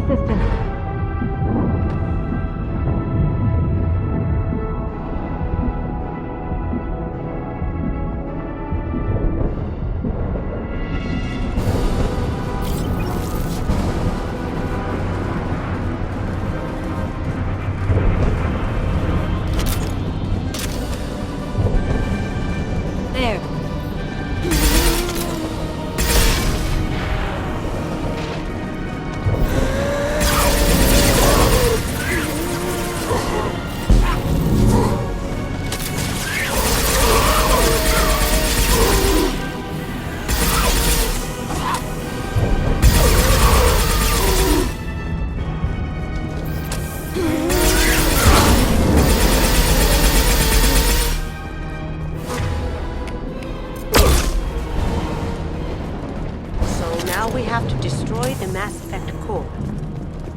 assistance. We have to destroy the Mass Effect core.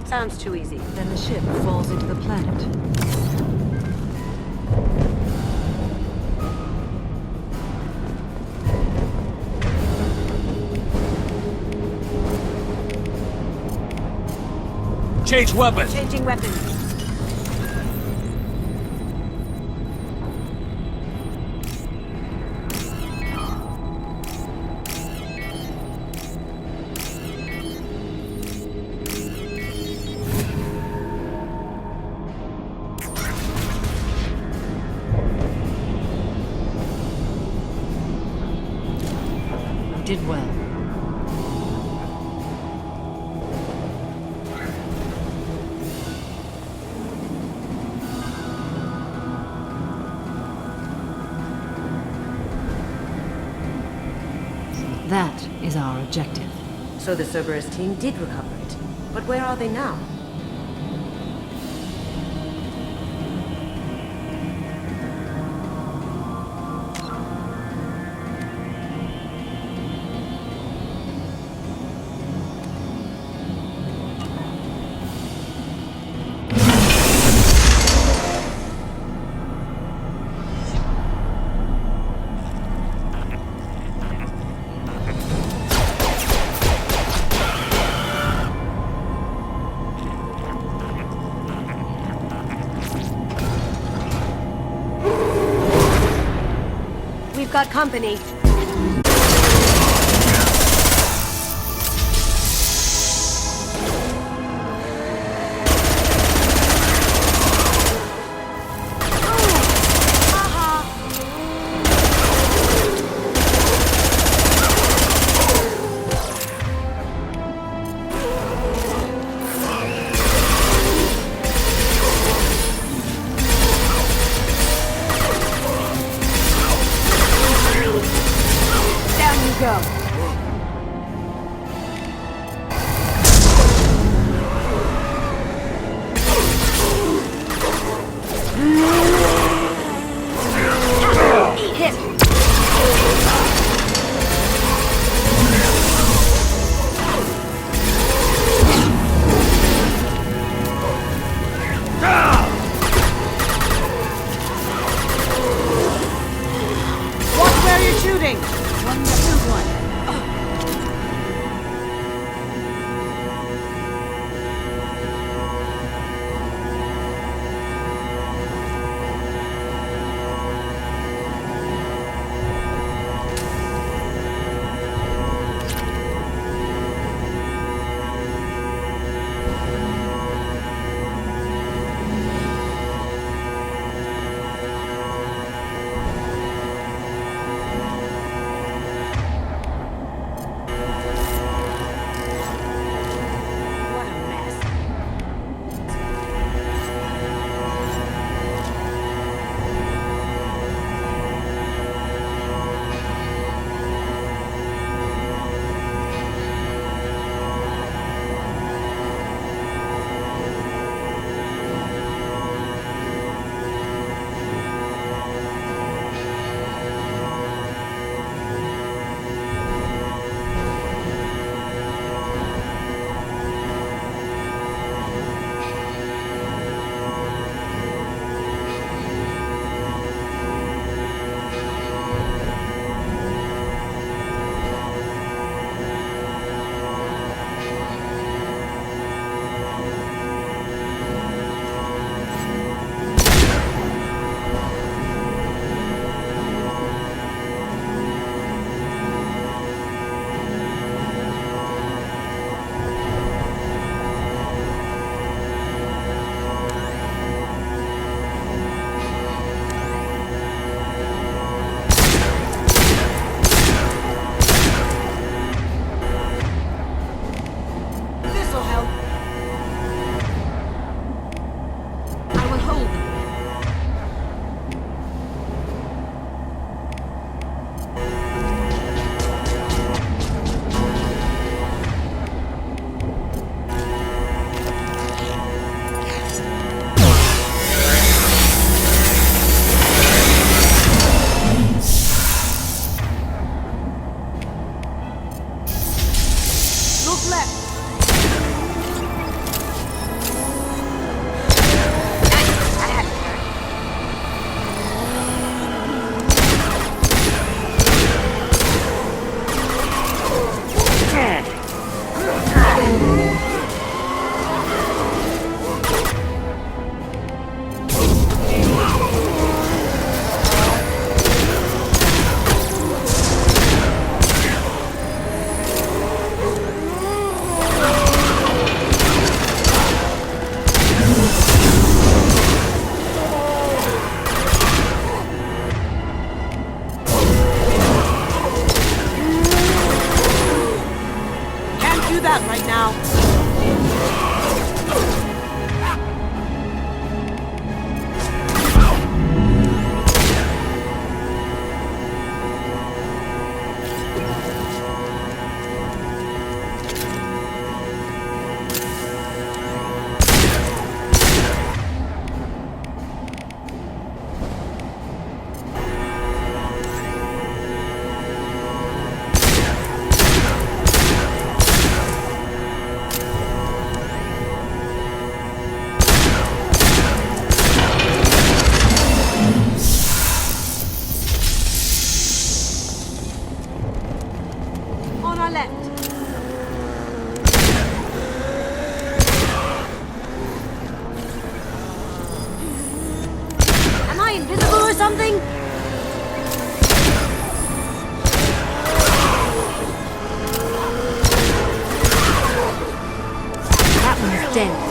Sounds too easy. Then the ship falls into the planet. Change weapons! Changing weapons. Did well. That is our objective. So the Cerberus team did recover it. But where are they now? We've got company. invisible or something? That one's dead.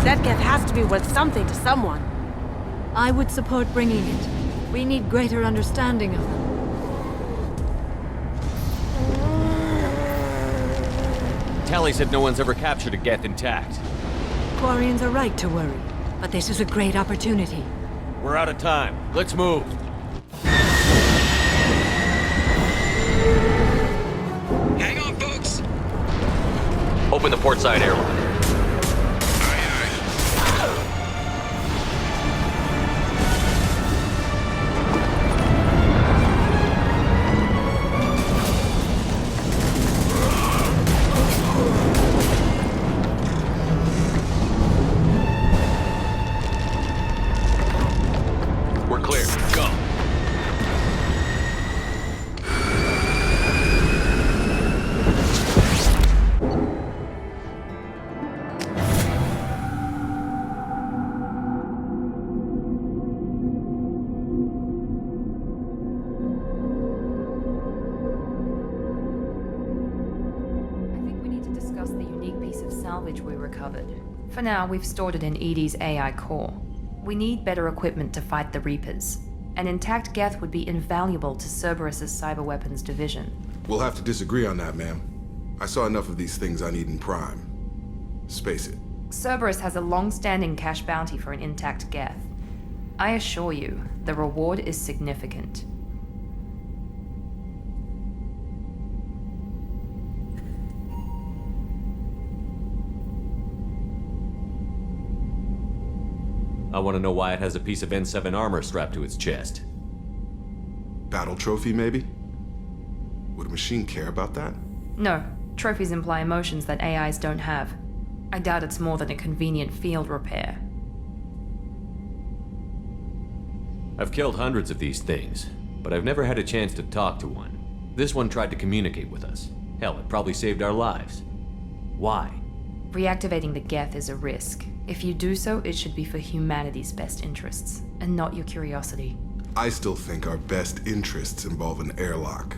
That gift has to be worth something to someone. I would support bringing it. We need greater understanding of them. Tally said no one's ever captured a Geth intact. Quarians are right to worry, but this is a great opportunity. We're out of time. Let's move. Hang on, folks! Open the port side airlock. We're clear. Go. I think we need to discuss the unique piece of salvage we recovered. For now, we've stored it in EDI's AI core. We need better equipment to fight the Reapers. An intact Geth would be invaluable to Cerberus's cyber weapons division. We'll have to disagree on that, ma'am. I saw enough of these things I need in Prime. Space it. Cerberus has a long-standing cash bounty for an intact Geth. I assure you, the reward is significant. I want to know why it has a piece of N7 armor strapped to its chest. Battle trophy, maybe? Would a machine care about that? No, trophies imply emotions that AIs don't have. I doubt it's more than a convenient field repair. I've killed hundreds of these things, but I've never had a chance to talk to one. This one tried to communicate with us. Hell, it probably saved our lives. Why? Reactivating the Geth is a risk. If you do so, it should be for humanity's best interests, and not your curiosity. I still think our best interests involve an airlock.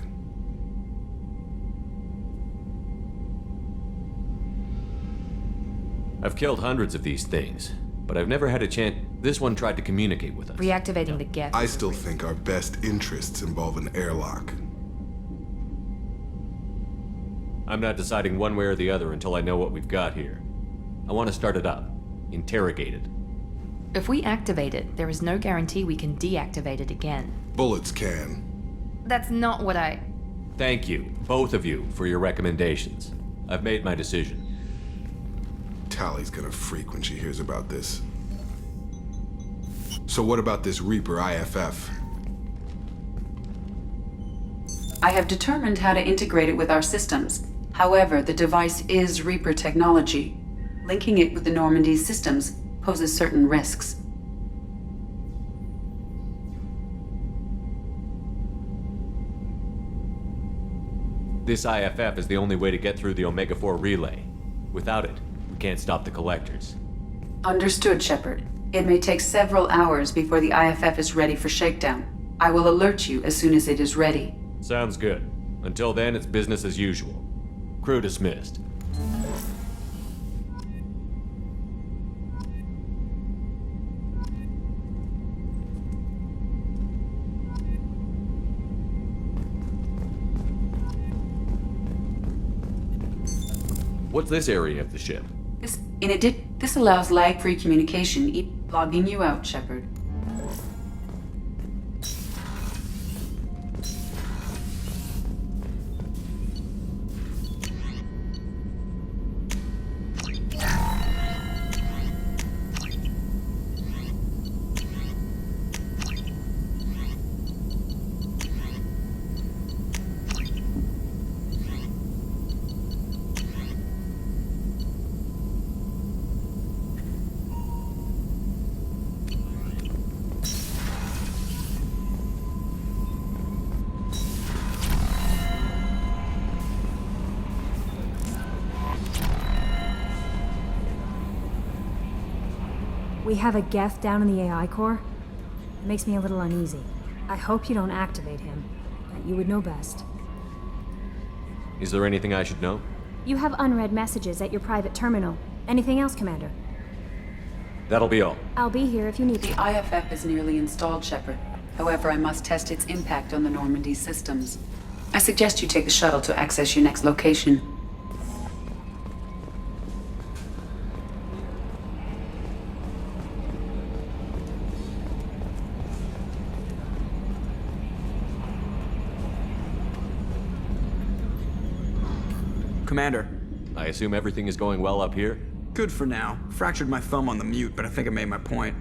I've killed hundreds of these things, but I've never had a chance. This one tried to communicate with us. Reactivating the Geth. I still think our best interests involve an airlock. I'm not deciding one way or the other until I know what we've got here. I want to start it up. Interrogate it. If we activate it, there is no guarantee we can deactivate it again. Bullets can. That's not what I... Thank you, both of you, for your recommendations. I've made my decision. Tally's gonna freak when she hears about this. So what about this Reaper IFF? I have determined how to integrate it with our systems. However, the device is Reaper technology. Linking it with the Normandy systems poses certain risks. This IFF is the only way to get through the Omega-4 relay. Without it, we can't stop the collectors. Understood, Shepard. It may take several hours before the IFF is ready for shakedown. I will alert you as soon as it is ready. Sounds good. Until then, it's business as usual. Crew dismissed. What's this area of the ship? This allows lag-free communication, logging you out, Shepard. We have a Geth down in the AI core. It makes me a little uneasy. I hope you don't activate him, but you would know best. Is there anything I should know? You have unread messages at your private terminal. Anything else, Commander? That'll be all. I'll be here if you need The me. IFF is nearly installed, Shepard. However, I must test its impact on the Normandy systems. I suggest you take the shuttle to access your next location. Commander. I assume everything is going well up here? Good for now. Fractured my thumb on the mute, but I think I made my point.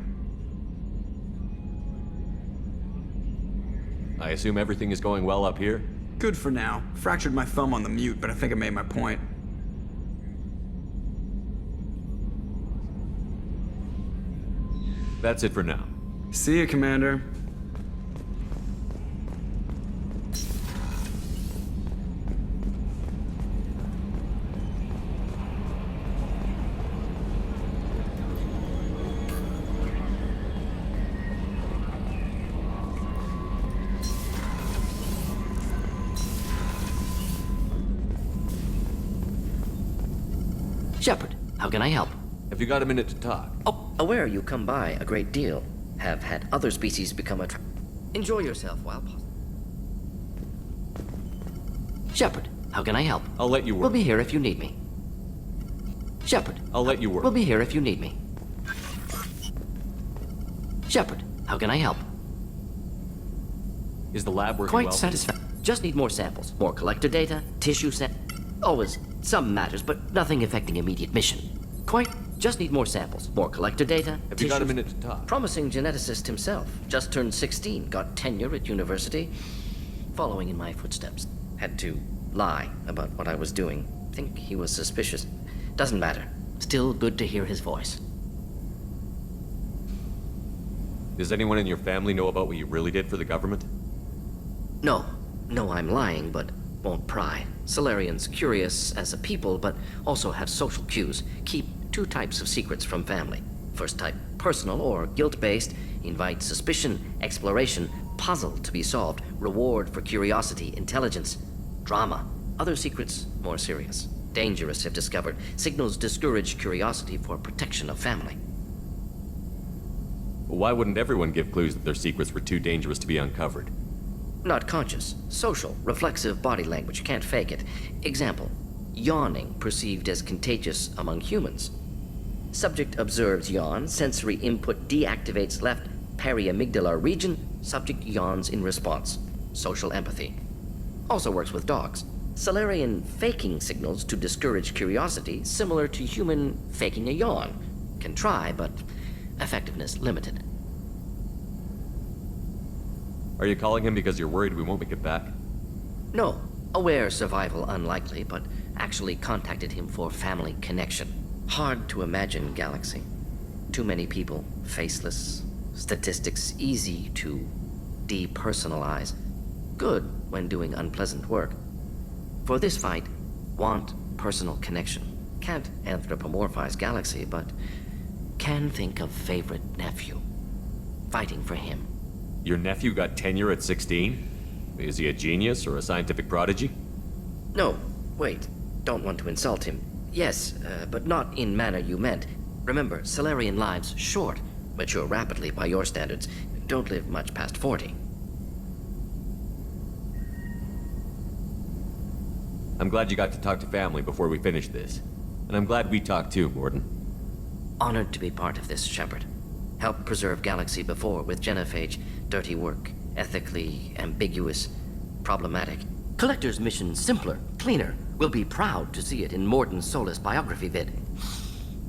I assume everything is going well up here? Good for now. Fractured my thumb on the mute, but I think I made my point. That's it for now. See you, Commander. Shepard, how can I help? Have you got a minute to talk? Oh, aware you come by a great deal. Have had other species become Enjoy yourself while possible. Shepard, how can I help? I'll let you work. We'll be here if you need me. Shepard. I'll let you work. We'll be here if you need me. Shepard, how can I help? Is the lab working Quite well? satisfactory. Just need more samples. More collector data, tissue set. Always some matters, but nothing affecting immediate mission. Just need more samples. More collector data. Have you got a minute to talk? Promising geneticist himself. Just turned 16. Got tenure at university. Following in my footsteps. Had to lie about what I was doing. Think he was suspicious. Doesn't matter. Still good to hear his voice. Does anyone in your family know about what you really did for the government? No, I'm lying, but won't pry. Solarians curious as a people, but also have social cues. Keep two types of secrets from family. First type, personal or guilt-based, invite suspicion, exploration, puzzle to be solved, reward for curiosity, intelligence, drama. Other secrets, more serious. Dangerous if discovered. Signals discourage curiosity for protection of family. Why wouldn't everyone give clues that their secrets were too dangerous to be uncovered? Not conscious. Social, reflexive body language. Can't fake it. Example. Yawning perceived as contagious among humans. Subject observes yawn. Sensory input deactivates left periamygdalar region. Subject yawns in response. Social empathy. Also works with dogs. Solarian faking signals to discourage curiosity, similar to human faking a yawn. Can try, but effectiveness limited. Are you calling him because you're worried we won't make it back? No. Aware survival unlikely, but actually contacted him for family connection. Hard to imagine galaxy. Too many people, faceless. Statistics easy to depersonalize. Good when doing unpleasant work. For this fight, want personal connection. Can't anthropomorphize galaxy, but can think of favorite nephew. Fighting for him. Your nephew got tenure at 16? Is he a genius or a scientific prodigy? No, wait. Don't want to insult him. Yes, but not in manner you meant. Remember, Solarian lives short. Mature rapidly by your standards. Don't live much past 40. I'm glad you got to talk to family before we finish this. And I'm glad we talked too, Gordon. Honored to be part of this, Shepard. Helped preserve Galaxy before with genophage. Dirty work. Ethically ambiguous. Problematic. Collector's mission simpler, cleaner. We'll be proud to see it in Mordin Solus biography vid.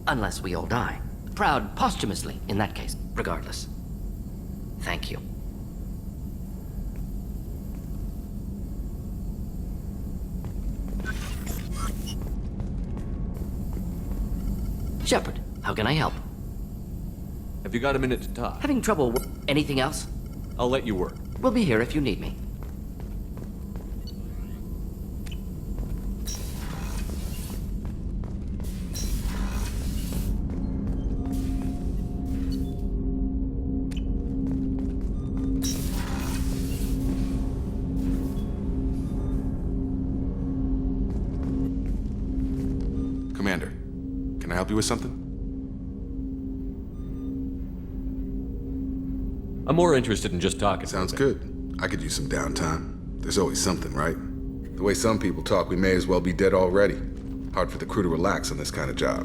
Unless we all die. Proud posthumously, in that case. Regardless. Thank you. Shepard, how can I help? Have you got a minute to talk? Having trouble anything else? I'll let you work. We'll be here if you need me. Commander, can I help you with something? I'm more interested in just talking. Sounds good. I could use some downtime. There's always something, right? The way some people talk, we may as well be dead already. Hard for the crew to relax on this kind of job.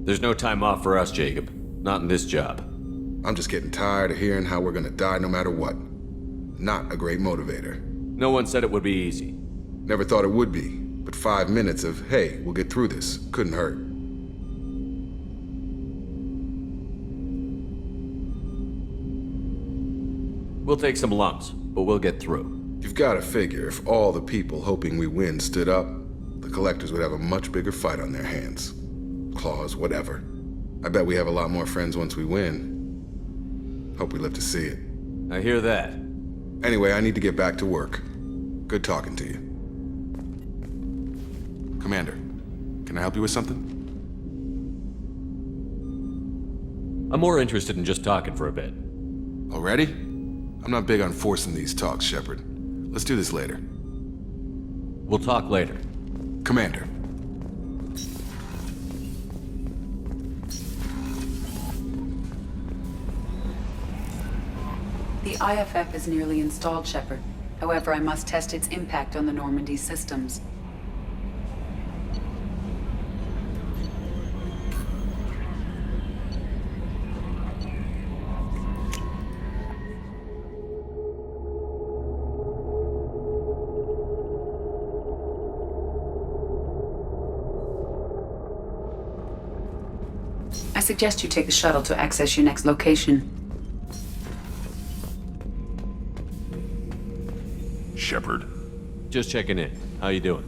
There's no time off for us, Jacob. Not in this job. I'm just getting tired of hearing how we're gonna die no matter what. Not a great motivator. No one said it would be easy. Never thought it would be, but 5 minutes of, hey, we'll get through this, couldn't hurt. We'll take some lumps, but we'll get through. You've gotta figure if all the people hoping we win stood up, the Collectors would have a much bigger fight on their hands. Claws, whatever. I bet we have a lot more friends once we win. Hope we live to see it. I hear that. Anyway, I need to get back to work. Good talking to you. Commander, can I help you with something? I'm more interested in just talking for a bit. Already? I'm not big on forcing these talks, Shepard. Let's do this later. We'll talk later. Commander. The IFF is nearly installed, Shepard. However, I must test its impact on the Normandy systems. I suggest you take the shuttle to access your next location. Shepard. Just checking in. How you doing?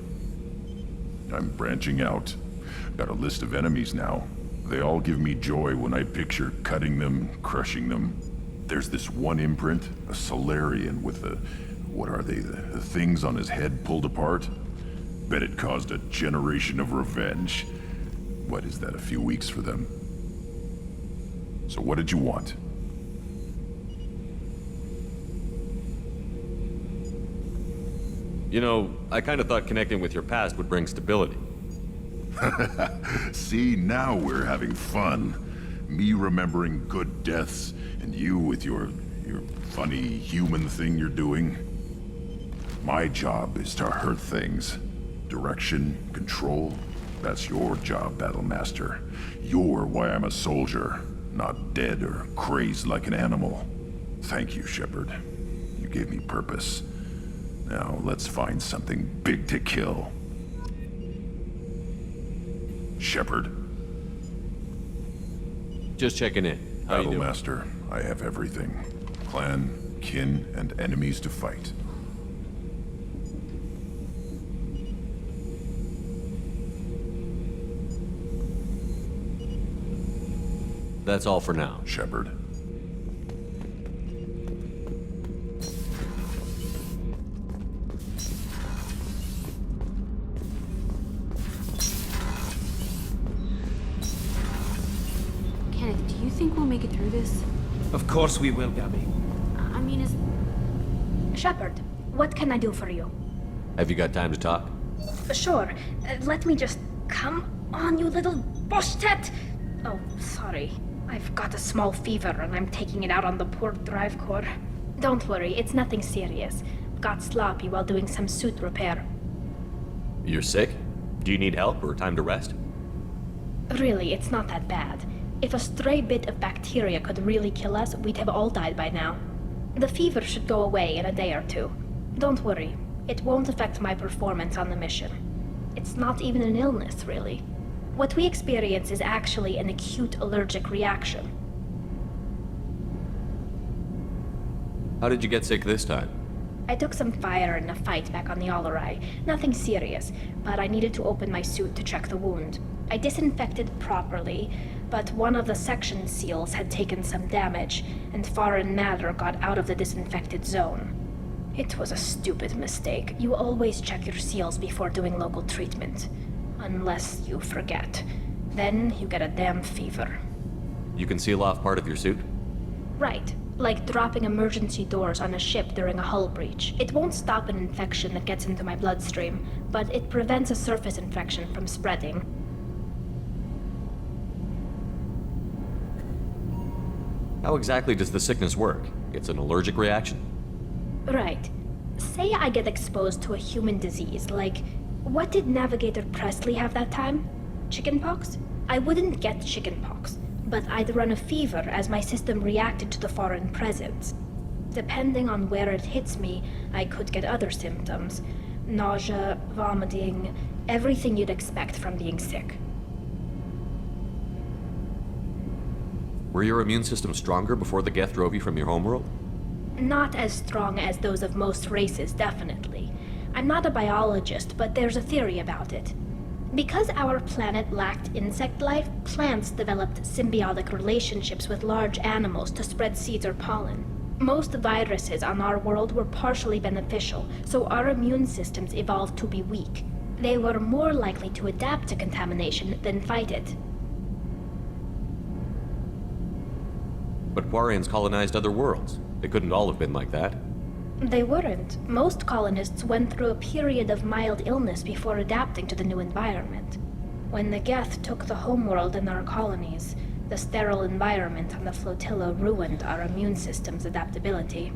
I'm branching out. Got a list of enemies now. They all give me joy when I picture cutting them, crushing them. There's this one imprint, a Solarian with the... what are they? The things on his head pulled apart? Bet it caused a generation of revenge. What is that, a few weeks for them? So what did you want? You know, I kind of thought connecting with your past would bring stability. See, now we're having fun. Me remembering good deaths, and you with your funny human thing you're doing. My job is to hurt things. Direction, control, that's your job, Battlemaster. You're why I'm a soldier, not dead or crazed like an animal. Thank you, Shepard. You gave me purpose. Now, let's find something big to kill. Shepard. Just checking in. How you doing? Battlemaster, I have everything. Clan, kin, and enemies to fight. That's all for now. Shepard. Kenneth, do you think we'll make it through this? Of course we will, Gabby. I mean, Shepard, what can I do for you? Have you got time to talk? Sure. Let me just... Come on, you little bush-tat! Oh, sorry. I've got a small fever and I'm taking it out on the poor drive core. Don't worry, it's nothing serious. got sloppy while doing some suit repair. You're sick? Do you need help or time to rest? Really, it's not that bad. If a stray bit of bacteria could really kill us, we'd have all died by now. The fever should go away in a day or two. Don't worry, it won't affect my performance on the mission. It's not even an illness, really. What we experience is actually an acute allergic reaction. How did you get sick this time? I took some fire in a fight back on the Allerai. Nothing serious, but I needed to open my suit to check the wound. I disinfected properly, but one of the section seals had taken some damage, and foreign matter got out of the disinfected zone. It was a stupid mistake. You always check your seals before doing local treatment. Unless you forget. Then you get a damn fever. You can seal off part of your suit? Right. Like dropping emergency doors on a ship during a hull breach. It won't stop an infection that gets into my bloodstream, but it prevents a surface infection from spreading. How exactly does the sickness work? It's an allergic reaction? Right. Say I get exposed to a human disease, like, what did Navigator Presley have that time? Chickenpox? I wouldn't get chickenpox, but I'd run a fever as my system reacted to the foreign presence. Depending on where it hits me, I could get other symptoms. Nausea, vomiting, everything you'd expect from being sick. Were your immune system stronger before the Geth drove you from your homeworld? Not as strong as those of most races, definitely. I'm not a biologist, but there's a theory about it. Because our planet lacked insect life, plants developed symbiotic relationships with large animals to spread seeds or pollen. Most viruses on our world were partially beneficial, so our immune systems evolved to be weak. They were more likely to adapt to contamination than fight it. But Quarians colonized other worlds. They couldn't all have been like that. They weren't. Most colonists went through a period of mild illness before adapting to the new environment. When the Geth took the homeworld and our colonies, the sterile environment on the flotilla ruined our immune system's adaptability.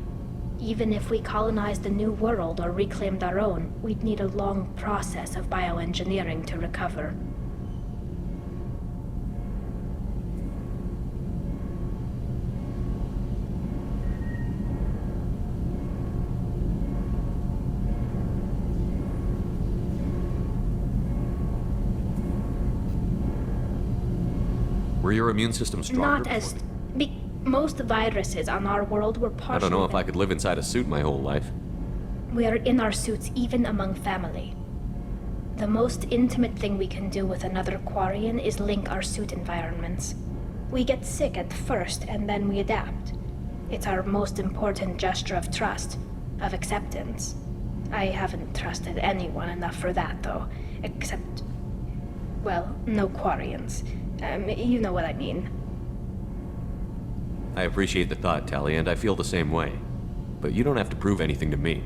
Even if we colonized a new world or reclaimed our own, we'd need a long process of bioengineering to recover. Were your immune system stronger? Not as... most viruses on our world were partially... I don't know if I could live inside a suit my whole life. We are in our suits even among family. The most intimate thing we can do with another Quarian is link our suit environments. We get sick at first, and then we adapt. It's our most important gesture of trust, of acceptance. I haven't trusted anyone enough for that, though. Except... well, no Quarians. You know what I mean. I appreciate the thought, Tali, and I feel the same way. But you don't have to prove anything to me.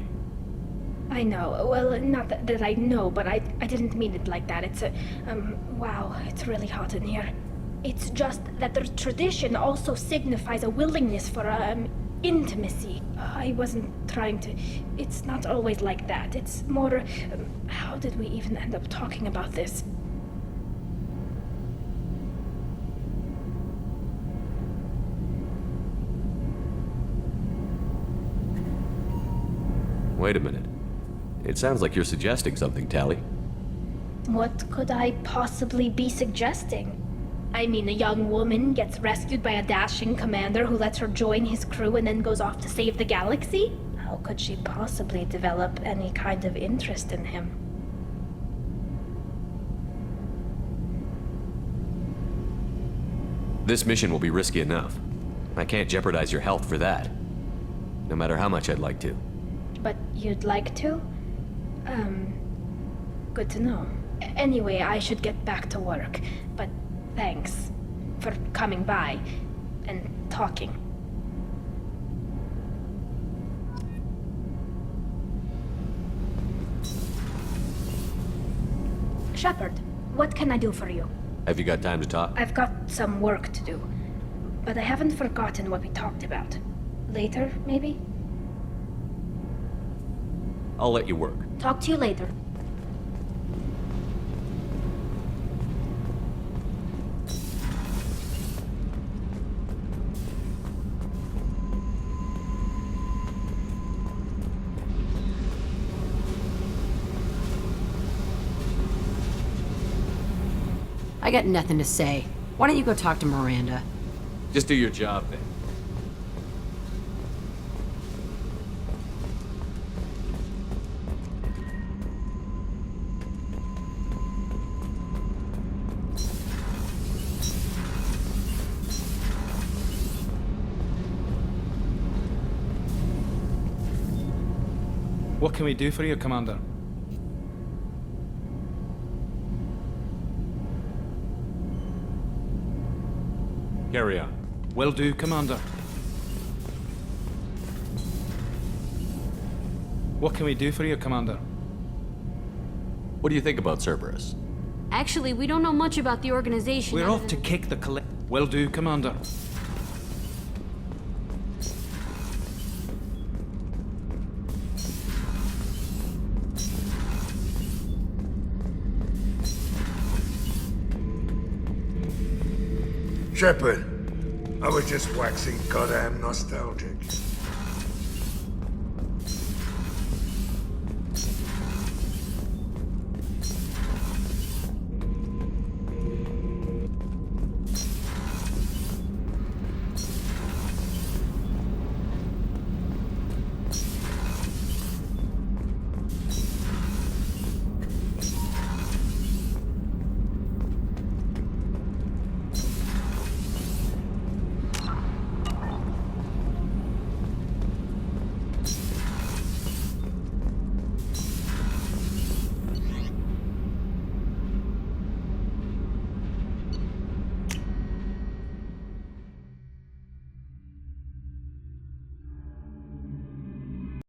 I know. Well, not that I know, but I didn't mean it like that. It's a... wow, it's really hot in here. It's just that the tradition also signifies a willingness for, intimacy. I wasn't trying to... It's not always like that. It's more... how did we even end up talking about this? Wait a minute. It sounds like you're suggesting something, Tali. What could I possibly be suggesting? I mean, a young woman gets rescued by a dashing commander who lets her join his crew and then goes off to save the galaxy? How could she possibly develop any kind of interest in him? This mission will be risky enough. I can't jeopardize your health for that. No matter how much I'd like to. But you'd like to? Good to know. Anyway, I should get back to work. But thanks for coming by and talking. Shepard, what can I do for you? Have you got time to talk? I've got some work to do, but I haven't forgotten what we talked about. Later, maybe? I'll let you work. Talk to you later. I got nothing to say. Why don't you go talk to Miranda? Just do your job then. What can we do for you, Commander? Carry on. Will do, Commander. What can we do for you, Commander? What do you think about Cerberus? Actually, we don't know much about the organization. We're other off to than- kick the collect. Will do, Commander. Shepard, I was just waxing goddamn nostalgic.